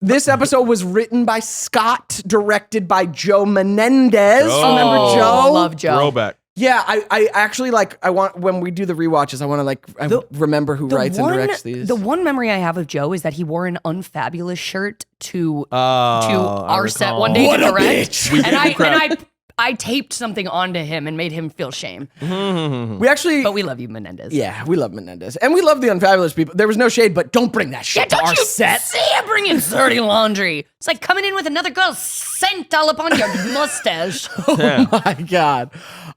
This episode was written by Scott, directed by Joe Menendez. Remember Joe? Love Joe. Throwback. Yeah, I actually when we do the rewatches, I want to remember who writes and directs these. The one memory I have of Joe is that he wore an Unfabulous shirt to our set one day to direct. And I taped something onto him and made him feel shame. But we love you, Menendez. Yeah, we love Menendez. And we love the Unfabulous people. There was no shade, but don't bring that shit to our set. See you bringing dirty laundry. It's like coming in with another girl's scent all up on your mustache. Oh my God.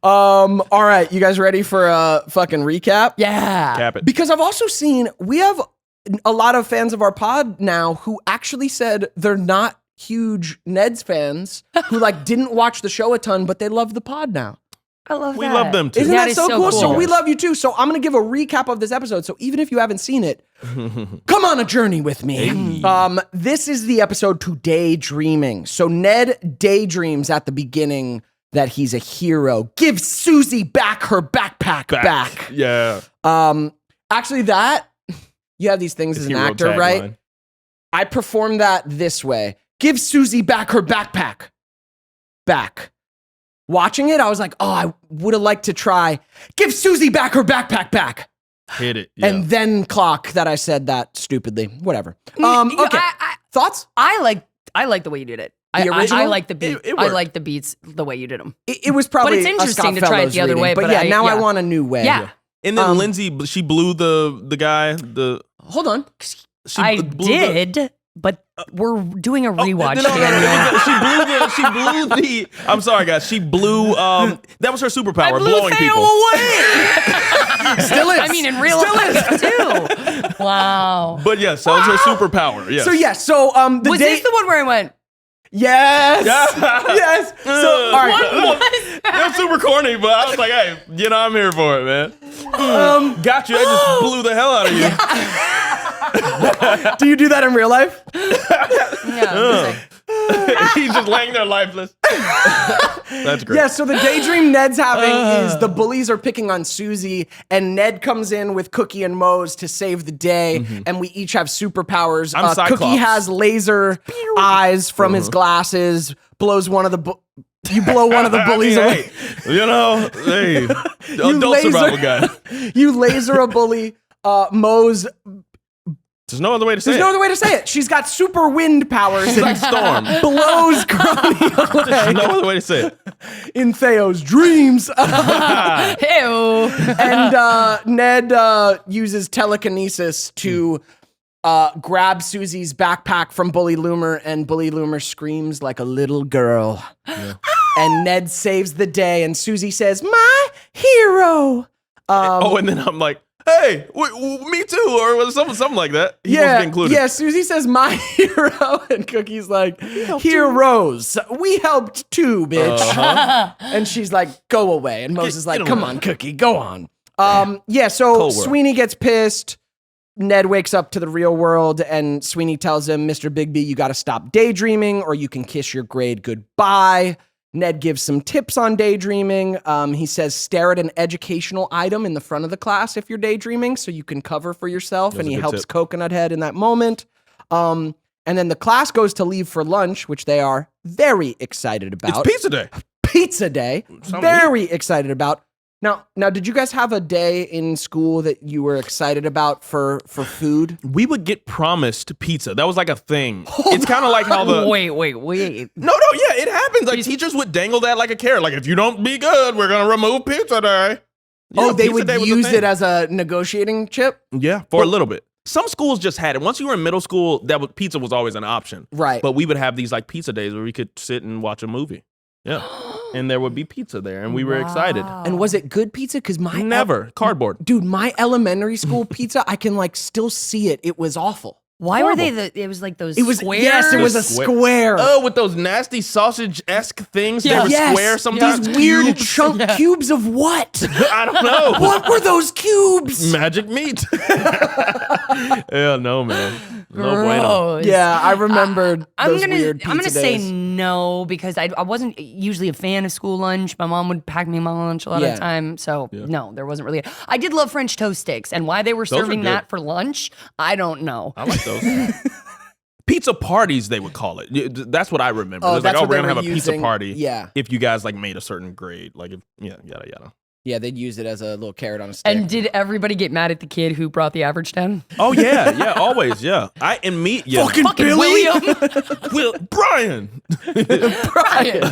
All right, you guys ready for a fucking recap? Yeah. Cap it. Because I've also seen, we have a lot of fans of our pod now who actually said they're not huge Ned's fans who didn't watch the show a ton, but they love the pod now. I love that. We love them too. Isn't that is so cool? cool? So we love you too. So I'm going to give a recap of this episode. So even if you haven't seen it, come on a journey with me. Hey. This is the episode to Daydreaming. So Ned daydreams at the beginning that he's a hero. Give Susie back her backpack back. Yeah. Actually, you have these things as an actor, right? I perform that this way. Give Susie back her backpack back. Watching it, I was like, oh, I would have liked to try. Give Susie back her backpack back. Hit it. Yeah. And then clock that I said that stupidly. Whatever. Okay. Thoughts? I like the way you did it. I like the beat. It I worked. like the beats the way you did them. It was probably But it's interesting a to try it Fellows the other reading. way, But but yeah, now I yeah. want a new way. Yeah. And then Lindsay, she blew the guy. Hold on. I did, but we're doing a rewatch. No, Daniel. she blew the. I'm sorry, guys. She blew. That was her superpower, blowing Theo people. away. Still is. I mean, in real life too. Wow. But yes, that was her superpower. Yes. Was this the one where I went? Yes. Yes. So, all right. That was super corny, but I was like, hey, I'm here for it, man. Got you. I just blew the hell out of you. Do you do that in real life? Yeah. He's just laying there lifeless. That's great. Yeah, so the daydream Ned's having is the bullies are picking on Susie, and Ned comes in with Cookie and Mose to save the day, and we each have superpowers. I'm Cyclops. Cookie has laser eyes from his glasses, blows one of the... You blow one of the bullies away. Hey, adult survival guy. You laser a bully. Mose... There's no other way to say it. There's no other way to say it. She's got super wind powers and Storm. blows Crony away. There's no other way to say it. In Theo's dreams. Ew. And Ned uses telekinesis to grab Susie's backpack from Bully Loomer, and Bully Loomer screams like a little girl. Yeah. And Ned saves the day, and Susie says, "My hero." And then I'm like, hey, me too, or was something like that. He wasn't included. Yeah, Susie says, "My hero," and Cookie's like, "Heroes. We helped too, bitch." And she's like, "Go away." And Moses is like, "Come on, Cookie, go on." So Sweeney gets pissed. Ned wakes up to the real world, and Sweeney tells him, "Mr. Bigby, you got to stop daydreaming or you can kiss your grade goodbye." Ned gives some tips on daydreaming. He says, stare at an educational item in the front of the class if you're daydreaming so you can cover for yourself, and he helps tip. Coconut Head in that moment. And then the class goes to leave for lunch, which they are very excited about. It's pizza day. Pizza day. Very excited about. Now, did you guys have a day in school that you were excited about for food? We would get promised pizza. That was like a thing. It's kind of like how the... Wait. No, yeah, it happens. Like, teachers would dangle that like a carrot. Like, if you don't be good, we're going to remove pizza day. They would use it as a negotiating chip? Yeah, for a little bit. Some schools just had it. Once you were in middle school, pizza was always an option. Right. But we would have these like pizza days where we could sit and watch a movie. Yeah. And there would be pizza there, and we were excited. And was it good pizza? Because cardboard. Dude, my elementary school pizza, I can still see it. It was awful. Why were they it was like those squares? Yes, it was a square. Oh, with those nasty sausage-esque things. Yeah. They were square sometimes. These weird cubes of what? I don't know. What were those cubes? Magic meat. Yeah, no, man. No bueno. Yeah, I remembered those weird pizza I'm gonna say days. no, because I wasn't usually a fan of school lunch. My mom would pack me my lunch a lot of the time, so no, there wasn't really. I did love French toast sticks, and why they were serving that for lunch, I don't know. I like those. Pizza parties, they would call it. That's what I remember. Oh, It was like, that's oh, what we're they gonna were have a pizza using. party. Yeah. If you guys like made a certain grade, like yada yada. Yeah, they'd use it as a little carrot on a stick. And did everybody get mad at the kid who brought the average down? Oh yeah, always, yeah. Fucking Billy? William. Brian. Brian.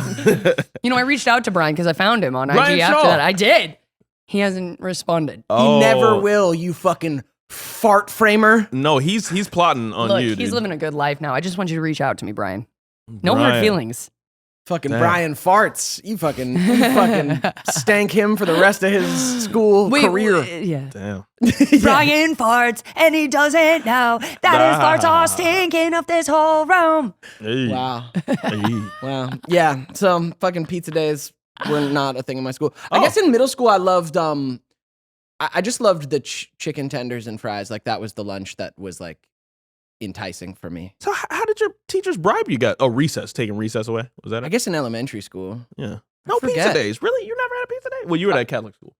I reached out to Brian because I found him on Brian IG Shaw. after that. I did. He hasn't responded. He never will, you fucking fart framer. No, he's plotting on Look, you. he's dude. living a good life now. I just want you to reach out to me, Brian. No Brian. hard feelings. Fucking Damn. Brian farts. You fucking stank him for the rest of his school career. Yeah. Damn. Brian farts and he doesn't know that his farts are stinking up this whole room. Hey. Wow. Hey. Wow. Yeah. So fucking pizza days were not a thing in my school. I guess in middle school I loved I just loved the chicken tenders and fries. Like that was the lunch that was like enticing for me. So how did your teachers bribe you guys? Oh, recess, taking recess away. Was that it? I guess in elementary school. Yeah. No pizza forget. days. Really? You never had a pizza day? Well, you were at Catholic school.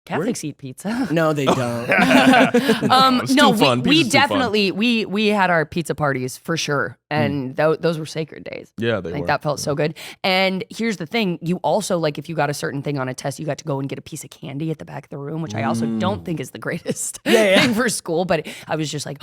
Catholics eat pizza. No, they don't. It's No, too fun. we Pizza's too fun. definitely we had our pizza parties for sure, and those were sacred days. Yeah, they Like were. that felt so good. And here's the thing: you also like if you got a certain thing on a test, you got to go and get a piece of candy at the back of the room, which I also don't think is the greatest thing for school. But I was just like,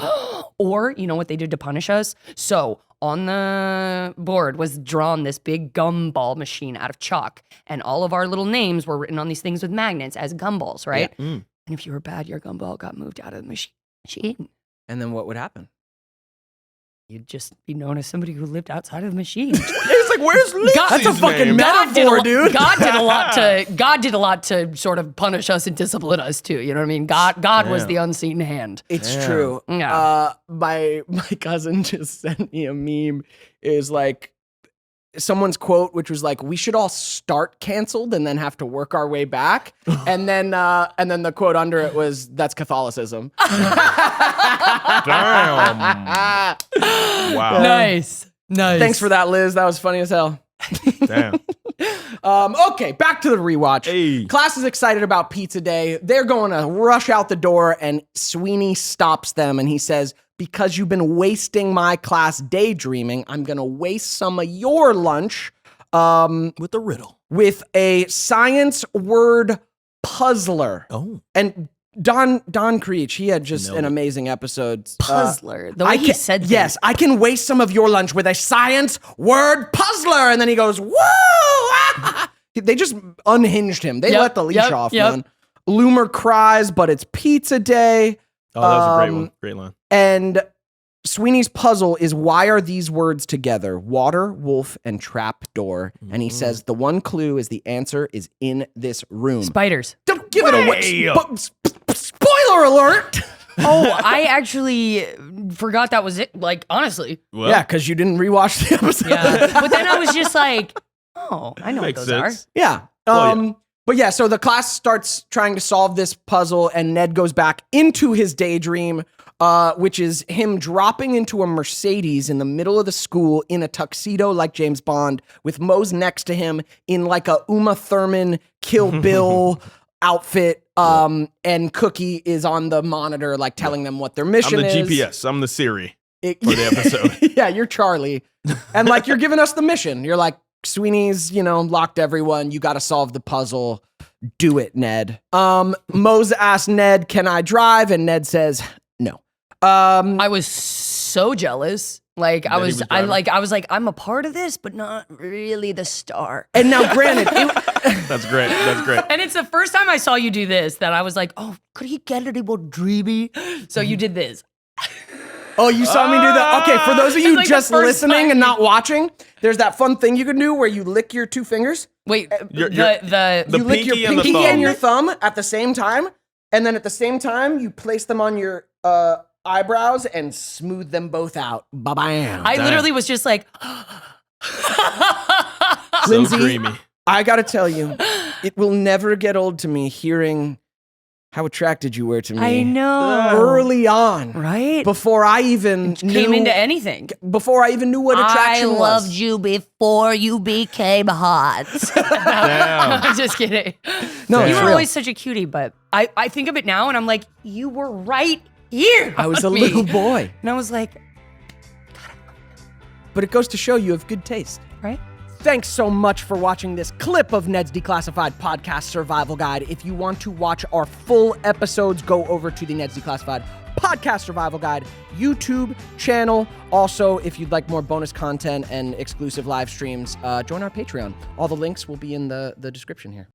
or you know what they did to punish us? So on the board was drawn this big gumball machine out of chalk, and all of our little names were written on these things with magnets as gumballs, right? Yeah. And if you were bad, your gumball got moved out of the machine. And then what would happen? You'd just be known as somebody who lived outside of the machine. It's like, where's Lindsay's That's a fucking name? metaphor, dude. God did a lot to sort of punish us and discipline us too. You know what I mean? God was Damn. the unseen hand. It's Damn. true. Yeah. My cousin just sent me a meme. Is like someone's quote, which was like, "We should all start canceled and then have to work our way back." and then the quote under it was, "That's Catholicism." Damn. Wow. Nice. Thanks for that, Liz. That was funny as hell. Damn. Okay, back to the rewatch. Hey. Class is excited about pizza day. They're going to rush out the door, and Sweeney stops them, and he says, "Because you've been wasting my class daydreaming, I'm going to waste some of your lunch With the riddle. with a science word puzzler." Oh. And Don Creech, he had just Nailed an it. amazing episode. Puzzler. The way he said that. Yes, I can waste some of your lunch with a science word puzzler. And then he goes, "Woo!" ah!" They just unhinged him. They Yep, let the leash yep, off, yep. man. Loomer cries, but it's pizza day. Oh, that was a great one. Great line. And Sweeney's puzzle is, why are these words together? Water, wolf, and trap door. And he says the one clue is the answer is in this room. Spiders. Don't give it away. Spoiler alert. Oh, I actually forgot that was it. Like, honestly. Well, Yeah, because you didn't rewatch the episode. Yeah. But then I was just like, oh, I know what makes those sense. are. Yeah. Well, yeah. But yeah, so the class starts trying to solve this puzzle, and Ned goes back into his daydream, which is him dropping into a Mercedes in the middle of the school in a tuxedo like James Bond, with Mose next to him in like a Uma Thurman Kill Bill outfit. And Cookie is on the monitor, like telling them what their I'm mission the is. GPS. I'm the Siri It- for the episode. Yeah, you're Charlie. And like, you're giving us the mission. You're like, Sweeney's, locked everyone. You got to solve the puzzle. Do it, Ned. Mose asks Ned, "Can I drive?" And Ned says, "No." I was so jealous. Like That I he was was driving? I was like, I'm a part of this, but not really the star. And now, granted, That's great. That's great. And it's the first time I saw you do this that I was like, oh, could he get any more dreamy? So you did this. oh, you saw me do that? Okay, for those of you It's like the just first listening time and you- not watching, there's that fun thing you can do where you lick your two fingers. Wait, Your- the The You lick your pinky and the pinky thumb. and your thumb at the same time, and then at the same time, you place them on your eyebrows and smooth them both out. Ba-bam. I literally was just like, So Lindsay, dreamy. I gotta tell you, it will never get old to me hearing how attracted you were to me. I know. Early on, Right? before I even Came knew, into anything. before I even knew what attraction was. you before you became hot. Damn. I'm just kidding. No, You it's were real. always such a cutie, but I think of it now and I'm like, you were right here. I was a with me. little boy. And I was like, but it goes to show you have good taste. Right? Thanks so much for watching this clip of Ned's Declassified Podcast Survival Guide. If you want to watch our full episodes, go over to the Ned's Declassified Podcast Survival Guide YouTube channel. Also, if you'd like more bonus content and exclusive live streams, join our Patreon. All the links will be in the description here.